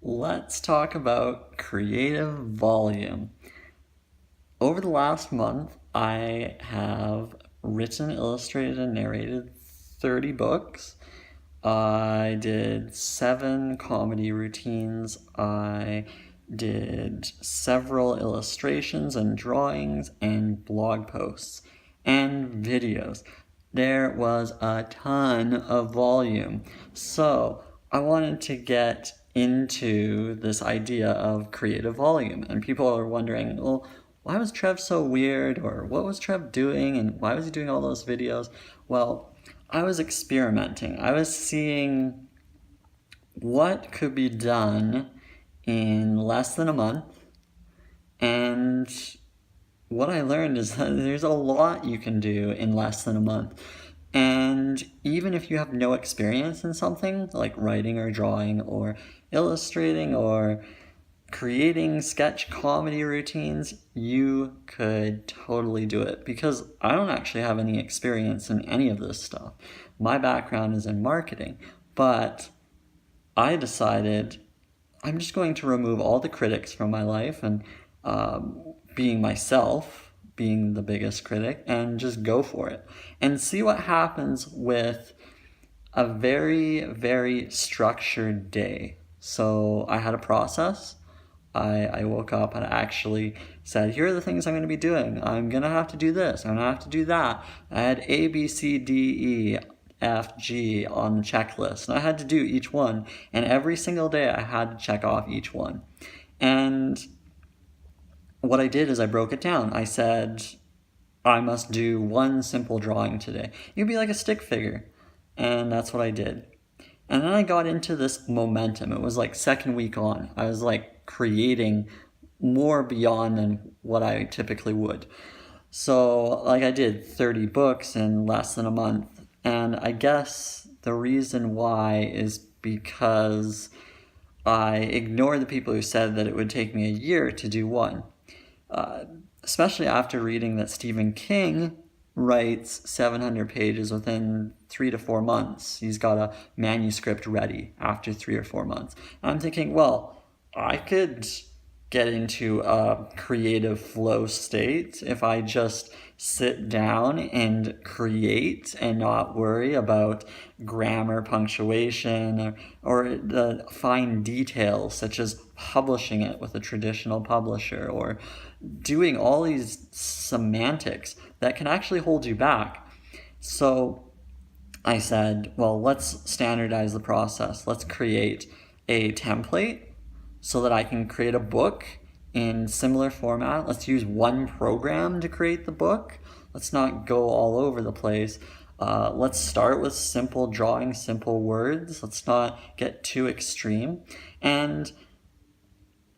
Let's talk about creative volume. Over the last month, I have written, illustrated, and narrated 30 books. I did 7 comedy routines. I did several illustrations and drawings and blog posts and videos. There was a ton of volume. So I wanted to get into this idea of creative volume. And people are wondering, well, why was Trev so weird? Or what was Trev doing? And why was he doing all those videos? Well, I was experimenting. I was seeing what could be done in less than a month. And what I learned is that there's a lot you can do in less than a month. And even if you have no experience in something like writing or drawing or illustrating or creating sketch comedy routines, you could totally do it, because I don't actually have any experience in any of this stuff. My background is in marketing, but I decided I'm just going to remove all the critics from my life and being myself, being the biggest critic, and just go for it and see what happens with a very, very structured day. So I had a process. I woke up and I actually said, here are the things I'm going to be doing. I'm going to have to do this. I'm going to have to do that. I had A, B, C, D, E, F, G on the checklist. And I had to do each one. And every single day I had to check off each one. And what I did is I broke it down. I said, I must do one simple drawing today. It'd be like a stick figure. And that's what I did. And then I got into this momentum. It was like second week on. I was like creating more beyond than what I typically would. So like I did 30 books in less than a month. And I guess the reason why is because I ignored the people who said that it would take me a year to do one. Especially after reading that Stephen King writes 700 pages within 3 to 4 months. He's got a manuscript ready after 3 or 4 months. And I'm thinking, well, I could get into a creative flow state if I just sit down and create and not worry about grammar, punctuation, or the fine details such as publishing it with a traditional publisher or doing all these semantics that can actually hold you back. So I said, well, let's standardize the process. Let's create a template so that I can create a book in similar format. Let's use one program to create the book. Let's not go all over the place. Let's start with simple drawing, simple words. Let's not get too extreme. And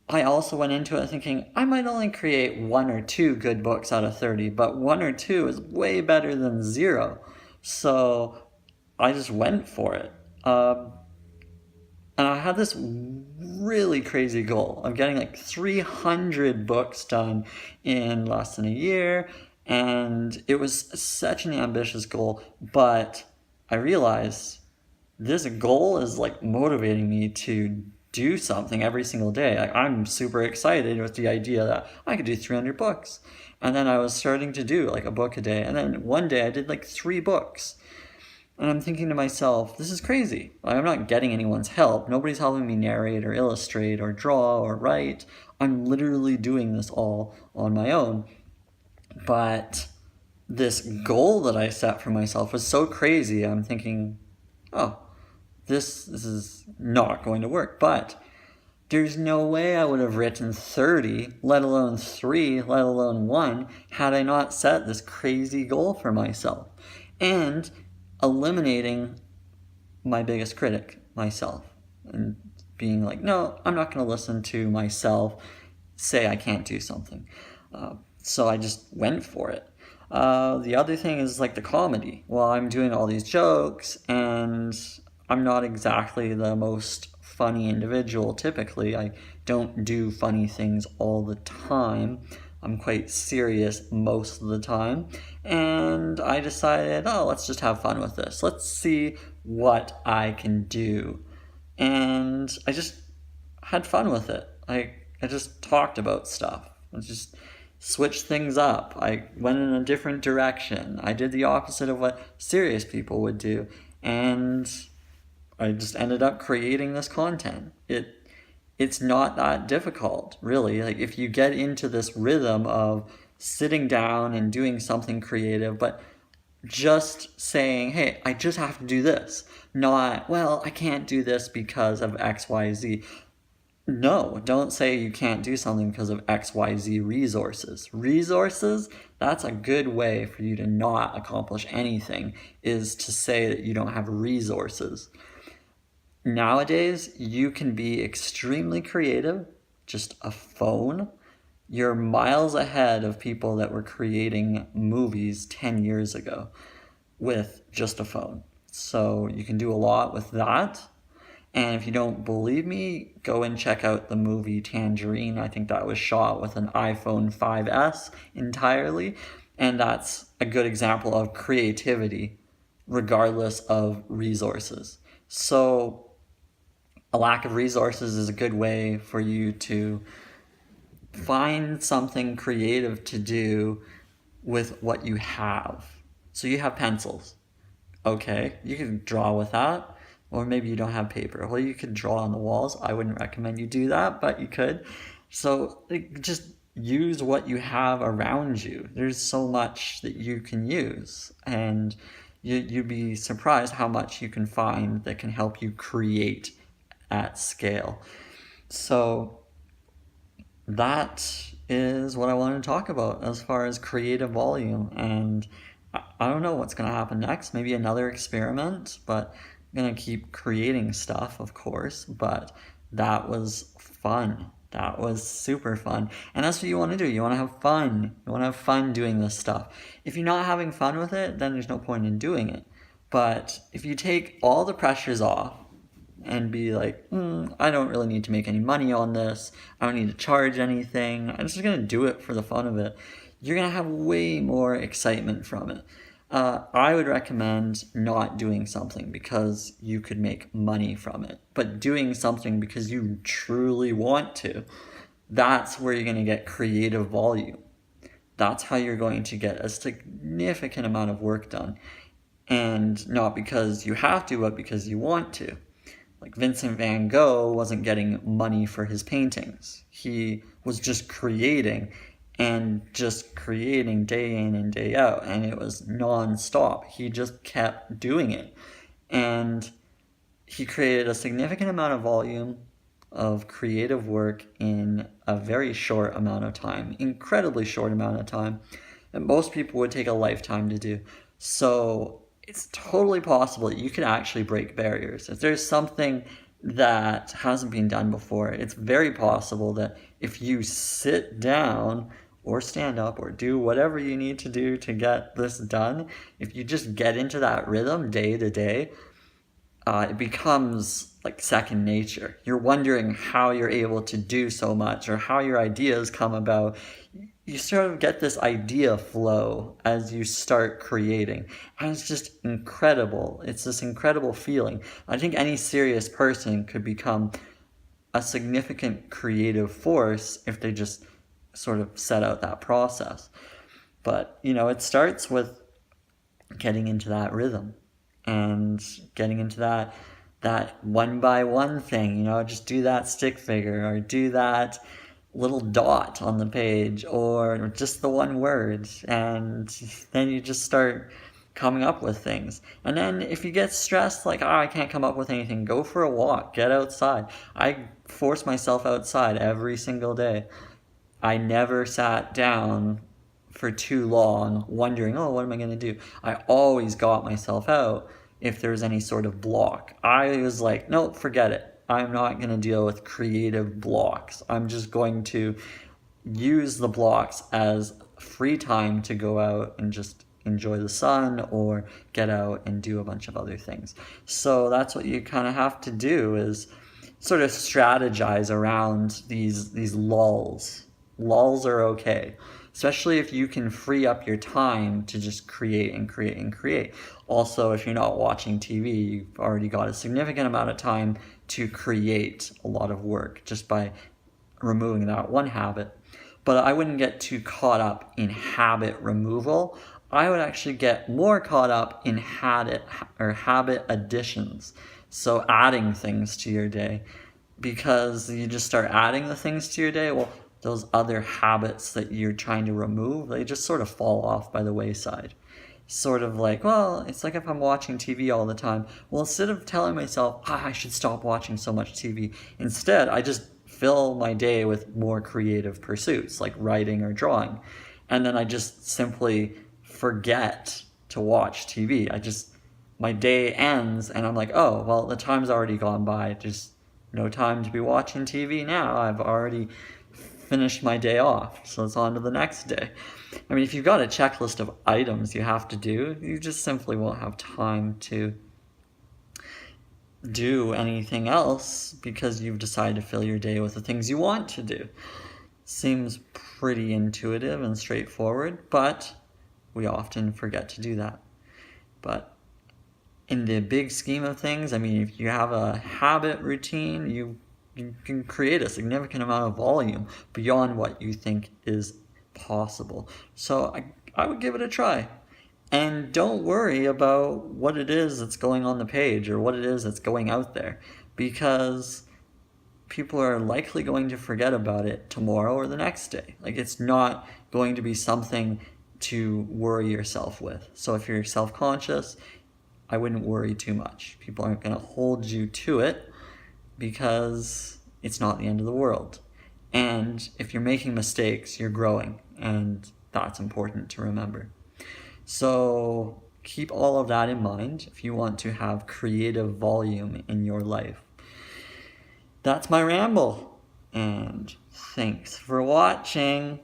I also went into it thinking I might only create 1 or 2 good books out of 30, but 1 or 2 is way better than 0. So I just went for it. And I had this really crazy goal of getting like 300 books done in less than a year. And it was such an ambitious goal, but I realized this goal is like motivating me to do something every single day. Like, I'm super excited with the idea that I could do 300 books. And then I was starting to do like a book a day. And then one day I did like 3 books. And I'm thinking to myself, this is crazy. I'm not getting anyone's help. Nobody's helping me narrate or illustrate or draw or write. I'm literally doing this all on my own. But this goal that I set for myself was so crazy. I'm thinking, oh, this is not going to work. But there's no way I would have written 30, let alone 3, let alone 1, had I not set this crazy goal for myself. And eliminating my biggest critic, myself, and being like, no, I'm not going to listen to myself say I can't do something. So I just went for it. The other thing is like the comedy. Well, I'm doing all these jokes and I'm not exactly the most funny individual typically. I don't do funny things all the time. I'm quite serious most of the time. And I decided, oh, let's just have fun with this. Let's see what I can do. And had fun with it. I just talked about stuff. I just switched things up. I went in a different direction. I did the opposite of what serious people would do. And I just ended up creating this content. It's not that difficult, really. Like, if you get into this rhythm of sitting down and doing something creative, but just saying, hey, I just have to do this. Not, well, I can't do this because of XYZ. No, don't say you can't do something because of XYZ resources. Resources, that's a good way for you to not accomplish anything, is to say that you don't have resources. Nowadays, you can be extremely creative, just a phone. You're miles ahead of people that were creating movies 10 years ago with just a phone. So you can do a lot with that. And if you don't believe me, go and check out the movie Tangerine. I think that was shot with an iPhone 5S entirely. And that's a good example of creativity, regardless of resources. So a lack of resources is a good way for you to find something creative to do with what you have. So you have pencils. Okay, you can draw with that. Or maybe you don't have paper. Well, you could draw on the walls. I wouldn't recommend you do that, but you could. So just use what you have around you. There's so much that you can use. And you'd be surprised how much you can find that can help you create at scale. So that is what I wanted to talk about as far as creative volume. And I don't know what's going to happen next. Maybe another experiment, but I'm going to keep creating stuff, of course. But that was fun. That was super fun. And that's what you want to do. You want to have fun. You want to have fun doing this stuff. If you're not having fun with it, then there's no point in doing it. But if you take all the pressures off and be like, I don't really need to make any money on this. I don't need to charge anything. I'm just going to do it for the fun of it. You're going to have way more excitement from it. I would recommend not doing something because you could make money from it, but doing something because you truly want to. That's where you're going to get creative volume. That's how you're going to get a significant amount of work done. And not because you have to, but because you want to. Like Vincent van Gogh wasn't getting money for his paintings. He was just creating and just creating day in and day out. And it was non-stop. He just kept doing it. And he created a significant amount of volume of creative work in a very short amount of time. Incredibly short amount of time. That most people would take a lifetime to do. So it's totally possible that you can actually break barriers. If there's something that hasn't been done before, it's very possible that if you sit down or stand up or do whatever you need to do to get this done, if you just get into that rhythm day to day, it becomes like second nature. You're wondering how you're able to do so much or how your ideas come about. You sort of get this idea flow as you start creating. And it's just incredible. It's this incredible feeling. I think any serious person could become a significant creative force if they just sort of set out that process. But, it starts with getting into that rhythm and getting into that one by one thing, just do that stick figure or do that little dot on the page or just the one word, and then you just start coming up with things. And then if you get stressed, like, I can't come up with anything, go for a walk, get outside. I force myself outside every single day. I never sat down for too long wondering, what am I going to do? I always got myself out if there was any sort of block. I was like, nope, forget it. I'm not going to deal with creative blocks. I'm just going to use the blocks as free time to go out and just enjoy the sun or get out and do a bunch of other things. So that's what you kind of have to do, is sort of strategize around these lulls. Lulls are okay, especially if you can free up your time to just create and create and create. Also, if you're not watching TV, you've already got a significant amount of time to create a lot of work just by removing that one habit. But I wouldn't get too caught up in habit removal. I would actually get more caught up in habit additions. So adding things to your day, because you just start adding the things to your day. Well, those other habits that you're trying to remove, they just sort of fall off by the wayside. Sort of like, well, it's like if I'm watching TV all the time. Well, instead of telling myself, I should stop watching so much TV, instead, I just fill my day with more creative pursuits like writing or drawing. And then I just simply forget to watch TV. My day ends and I'm like, oh, well, the time's already gone by. Just no time to be watching TV now. I've already finished my day off, so it's on to the next day. I mean, if you've got a checklist of items you have to do, you just simply won't have time to do anything else because you've decided to fill your day with the things you want to do. Seems pretty intuitive and straightforward, but we often forget to do that. But in the big scheme of things, I mean, if you have a habit routine, you can create a significant amount of volume beyond what you think is possible. So I would give it a try. And don't worry about what it is that's going on the page or what it is that's going out there, because people are likely going to forget about it tomorrow or the next day. Like, it's not going to be something to worry yourself with. So if you're self-conscious, I wouldn't worry too much. People aren't going to hold you to it because it's not the end of the world. And if you're making mistakes, you're growing, and that's important to remember. So keep all of that in mind if you want to have creative volume in your life. That's my ramble, and thanks for watching.